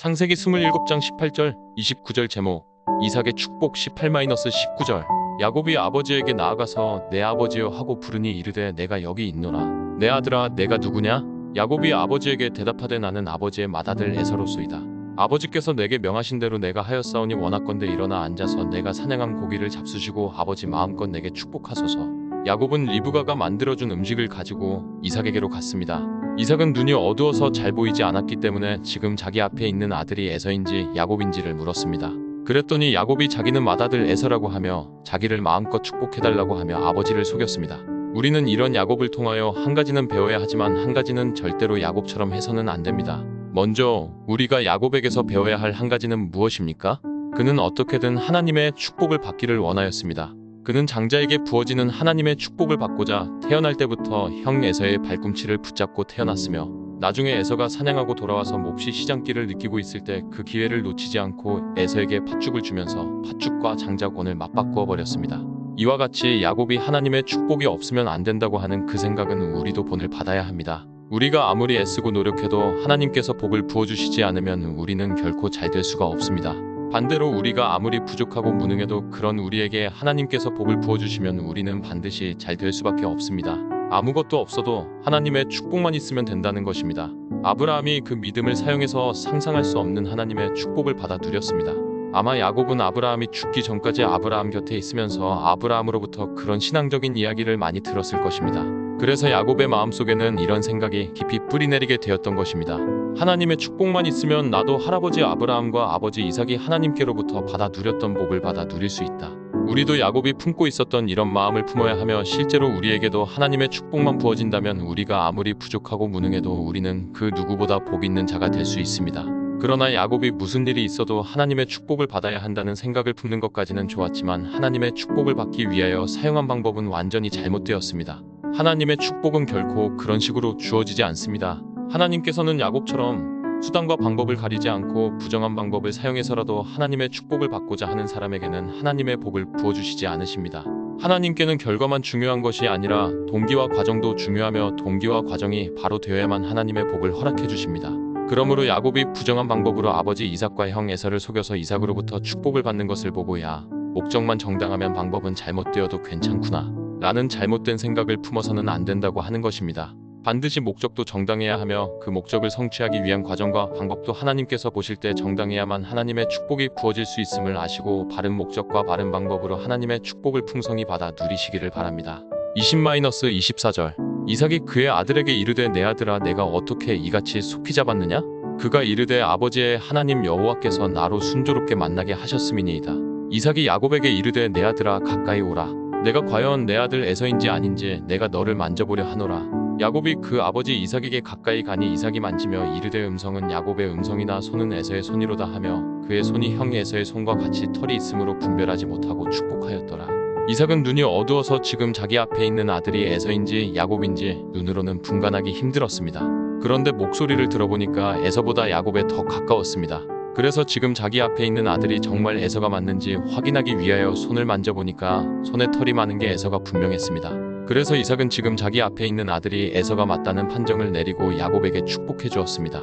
창세기 27장 18절 29절 제목 이삭의 축복 18-19절 야곱이 아버지에게 나아가서 내 아버지여 하고 부르니 이르되 내가 여기 있노라. 내 아들아 내가 누구냐? 야곱이 아버지에게 대답하되 나는 아버지의 맏아들 에서로소이다. 아버지께서 내게 명하신 대로 내가 하였사오니 원하건대 일어나 앉아서 내가 사냥한 고기를 잡수시고 아버지 마음껏 내게 축복하소서. 야곱은 리브가가 만들어준 음식을 가지고 이삭에게로 갔습니다. 이삭은 눈이 어두워서 잘 보이지 않았기 때문에 지금 자기 앞에 있는 아들이 에서인지 야곱인지를 물었습니다. 그랬더니 야곱이 자기는 맏아들 에서라고 하며 자기를 마음껏 축복해달라고 하며 아버지를 속였습니다. 우리는 이런 야곱을 통하여 한 가지는 배워야 하지만 한 가지는 절대로 야곱처럼 해서는 안 됩니다. 먼저 우리가 야곱에게서 배워야 할 한 가지는 무엇입니까? 그는 어떻게든 하나님의 축복을 받기를 원하였습니다. 그는 장자에게 부어지는 하나님의 축복을 받고자 태어날 때부터 형 에서의 발꿈치를 붙잡고 태어났으며 나중에 에서가 사냥하고 돌아와서 몹시 시장기를 느끼고 있을 때 그 기회를 놓치지 않고 에서에게 팥죽을 주면서 팥죽과 장자권을 맞바꾸어 버렸습니다. 이와 같이 야곱이 하나님의 축복이 없으면 안 된다고 하는 그 생각은 우리도 본을 받아야 합니다. 우리가 아무리 애쓰고 노력해도 하나님께서 복을 부어주시지 않으면 우리는 결코 잘 될 수가 없습니다. 반대로 우리가 아무리 부족하고 무능해도 그런 우리에게 하나님께서 복을 부어주시면 우리는 반드시 잘 될 수밖에 없습니다. 아무것도 없어도 하나님의 축복만 있으면 된다는 것입니다. 아브라함이 그 믿음을 사용해서 상상할 수 없는 하나님의 축복을 받아 누렸습니다. 아마 야곱은 아브라함이 죽기 전까지 아브라함 곁에 있으면서 아브라함으로부터 그런 신앙적인 이야기를 많이 들었을 것입니다. 그래서 야곱의 마음속에는 이런 생각이 깊이 뿌리내리게 되었던 것입니다. 하나님의 축복만 있으면 나도 할아버지 아브라함과 아버지 이삭이 하나님께로부터 받아 누렸던 복을 받아 누릴 수 있다. 우리도 야곱이 품고 있었던 이런 마음을 품어야 하며 실제로 우리에게도 하나님의 축복만 부어진다면 우리가 아무리 부족하고 무능해도 우리는 그 누구보다 복 있는 자가 될 수 있습니다. 그러나 야곱이 무슨 일이 있어도 하나님의 축복을 받아야 한다는 생각을 품는 것까지는 좋았지만 하나님의 축복을 받기 위하여 사용한 방법은 완전히 잘못되었습니다. 하나님의 축복은 결코 그런 식으로 주어지지 않습니다. 하나님께서는 야곱처럼 수단과 방법을 가리지 않고 부정한 방법을 사용해서라도 하나님의 축복을 받고자 하는 사람에게는 하나님의 복을 부어주시지 않으십니다. 하나님께는 결과만 중요한 것이 아니라 동기와 과정도 중요하며 동기와 과정이 바로 되어야만 하나님의 복을 허락해 주십니다. 그러므로 야곱이 부정한 방법으로 아버지 이삭과 형 에서를 속여서 이삭으로부터 축복을 받는 것을 보고 야, 목적만 정당하면 방법은 잘못되어도 괜찮구나 라는 잘못된 생각을 품어서는 안 된다고 하는 것입니다. 반드시 목적도 정당해야 하며 그 목적을 성취하기 위한 과정과 방법도 하나님께서 보실 때 정당해야만 하나님의 축복이 부어질 수 있음을 아시고 바른 목적과 바른 방법으로 하나님의 축복을 풍성히 받아 누리시기를 바랍니다. 20-24절 이삭이 그의 아들에게 이르되 내 아들아 내가 어떻게 이같이 속히 잡았느냐? 그가 이르되 아버지의 하나님 여호와께서 나로 순조롭게 만나게 하셨음이니이다. 이삭이 야곱에게 이르되 내 아들아 가까이 오라. 내가 과연 내 아들 에서인지 아닌지 내가 너를 만져보려 하노라. 야곱이 그 아버지 이삭에게 가까이 가니 이삭이 만지며 이르되 음성은 야곱의 음성이나 손은 에서의 손이로다 하며 그의 손이 형 에서의 손과 같이 털이 있으므로 분별하지 못하고 축복하였더라. 이삭은 눈이 어두워서 지금 자기 앞에 있는 아들이 에서인지 야곱인지 눈으로는 분간하기 힘들었습니다. 그런데 목소리를 들어보니까 에서보다 야곱에 더 가까웠습니다. 그래서 지금 자기 앞에 있는 아들이 정말 에서가 맞는지 확인하기 위하여 손을 만져보니까 손에 털이 많은 게 에서가 분명했습니다. 그래서 이삭은 지금 자기 앞에 있는 아들이 에서가 맞다는 판정을 내리고 야곱에게 축복해 주었습니다.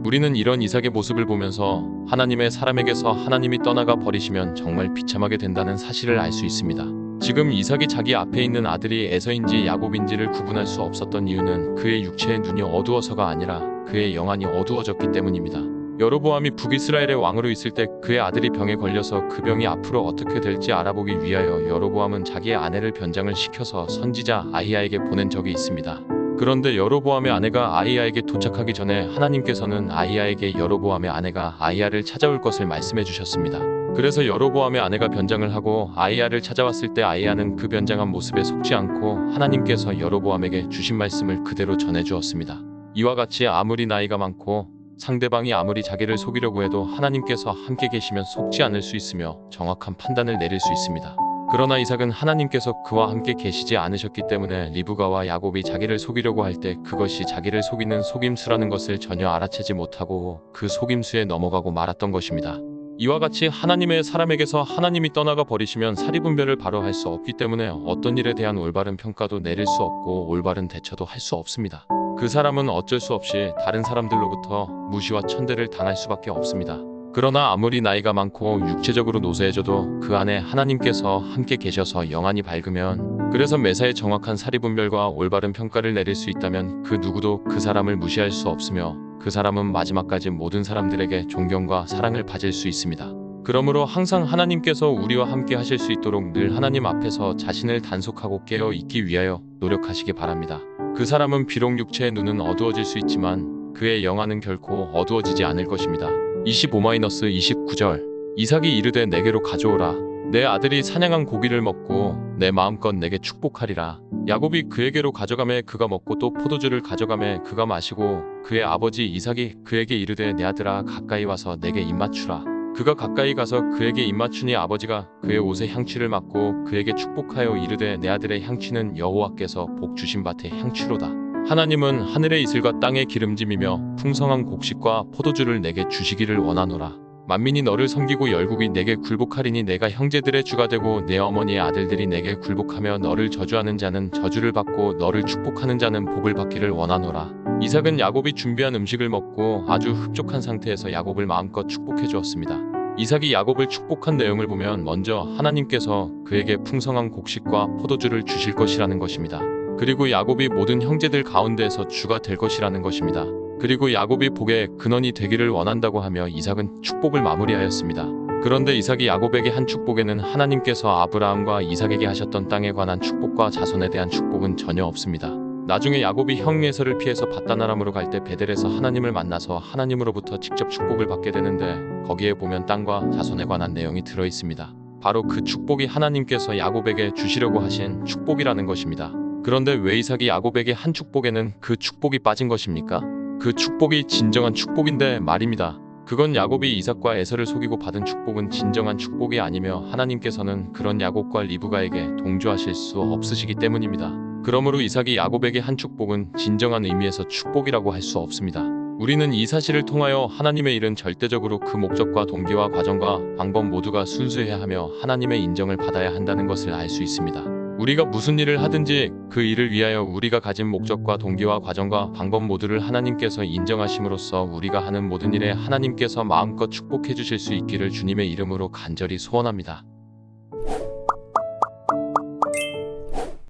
우리는 이런 이삭의 모습을 보면서 하나님의 사람에게서 하나님이 떠나가 버리시면 정말 비참하게 된다는 사실을 알 수 있습니다. 지금 이삭이 자기 앞에 있는 아들이 에서인지 야곱인지를 구분할 수 없었던 이유는 그의 육체의 눈이 어두워서가 아니라 그의 영안이 어두워졌기 때문입니다. 여로보암이 북이스라엘의 왕으로 있을 때 그의 아들이 병에 걸려서 그 병이 앞으로 어떻게 될지 알아보기 위하여 여로보암은 자기의 아내를 변장을 시켜서 선지자 아히야에게 보낸 적이 있습니다. 그런데 여로보암의 아내가 아히야에게 도착하기 전에 하나님께서는 아히야에게 여로보암의 아내가 아히야를 찾아올 것을 말씀해 주셨습니다. 그래서 여로보암의 아내가 변장을 하고 아히야를 찾아왔을 때 아히야는 그 변장한 모습에 속지 않고 하나님께서 여로보암에게 주신 말씀을 그대로 전해 주었습니다. 이와 같이 아무리 나이가 많고 상대방이 아무리 자기를 속이려고 해도 하나님께서 함께 계시면 속지 않을 수 있으며 정확한 판단을 내릴 수 있습니다. 그러나 이삭은 하나님께서 그와 함께 계시지 않으셨기 때문에 리브가와 야곱이 자기를 속이려고 할 때 그것이 자기를 속이는 속임수라는 것을 전혀 알아채지 못하고 그 속임수에 넘어가고 말았던 것입니다. 이와 같이 하나님의 사람에게서 하나님이 떠나가 버리시면 사리분별을 바로 할 수 없기 때문에 어떤 일에 대한 올바른 평가도 내릴 수 없고 올바른 대처도 할 수 없습니다. 그 사람은 어쩔 수 없이 다른 사람들로부터 무시와 천대를 당할 수밖에 없습니다. 그러나 아무리 나이가 많고 육체적으로 노쇠해져도 그 안에 하나님께서 함께 계셔서 영안이 밝으면, 그래서 매사에 정확한 사리분별과 올바른 평가를 내릴 수 있다면 그 누구도 그 사람을 무시할 수 없으며 그 사람은 마지막까지 모든 사람들에게 존경과 사랑을 받을 수 있습니다. 그러므로 항상 하나님께서 우리와 함께 하실 수 있도록 늘 하나님 앞에서 자신을 단속하고 깨어 있기 위하여 노력하시기 바랍니다. 그 사람은 비록 육체의 눈은 어두워질 수 있지만 그의 영안은 결코 어두워지지 않을 것입니다. 25-29절 이삭이 이르되 내게로 가져오라. 내 아들이 사냥한 고기를 먹고 내 마음껏 내게 축복하리라. 야곱이 그에게로 가져가매 그가 먹고 또 포도주를 가져가매 그가 마시고 그의 아버지 이삭이 그에게 이르되 내 아들아 가까이 와서 내게 입맞추라. 그가 가까이 가서 그에게 입맞추니 아버지가 그의 옷에 향취를 맡고 그에게 축복하여 이르되 내 아들의 향취는 여호와께서 복 주신 밭의 향취로다. 하나님은 하늘의 이슬과 땅의 기름짐이며 풍성한 곡식과 포도주를 내게 주시기를 원하노라. 만민이 너를 섬기고 열국이 내게 굴복하리니 내가 형제들의 주가 되고 내 어머니의 아들들이 내게 굴복하며 너를 저주하는 자는 저주를 받고 너를 축복하는 자는 복을 받기를 원하노라. 이삭은 야곱이 준비한 음식을 먹고 아주 흡족한 상태에서 야곱을 마음껏 축복해 주었습니다. 이삭이 야곱을 축복한 내용을 보면 먼저 하나님께서 그에게 풍성한 곡식과 포도주를 주실 것이라는 것입니다. 그리고 야곱이 모든 형제들 가운데에서 주가 될 것이라는 것입니다. 그리고 야곱이 복의 근원이 되기를 원한다고 하며 이삭은 축복을 마무리하였습니다. 그런데 이삭이 야곱에게 한 축복에는 하나님께서 아브라함과 이삭에게 하셨던 땅에 관한 축복과 자손에 대한 축복은 전혀 없습니다. 나중에 야곱이 형 에서를 피해서 밧단아람으로 갈 때 베델에서 하나님을 만나서 하나님으로부터 직접 축복을 받게 되는데 거기에 보면 땅과 자손에 관한 내용이 들어 있습니다. 바로 그 축복이 하나님께서 야곱에게 주시려고 하신 축복이라는 것입니다. 그런데 왜 이삭이 야곱에게 한 축복에는 그 축복이 빠진 것입니까? 그 축복이 진정한 축복인데 말입니다. 그건 야곱이 이삭과 에서를 속이고 받은 축복은 진정한 축복이 아니며 하나님께서는 그런 야곱과 리브가에게 동조하실 수 없으시기 때문입니다. 그러므로 이삭이 야곱에게 한 축복은 진정한 의미에서 축복이라고 할 수 없습니다. 우리는 이 사실을 통하여 하나님의 일은 절대적으로 그 목적과 동기와 과정과 방법 모두가 순수해야 하며 하나님의 인정을 받아야 한다는 것을 알 수 있습니다. 우리가 무슨 일을 하든지 그 일을 위하여 우리가 가진 목적과 동기와 과정과 방법 모두를 하나님께서 인정하심으로써 우리가 하는 모든 일에 하나님께서 마음껏 축복해 주실 수 있기를 주님의 이름으로 간절히 소원합니다.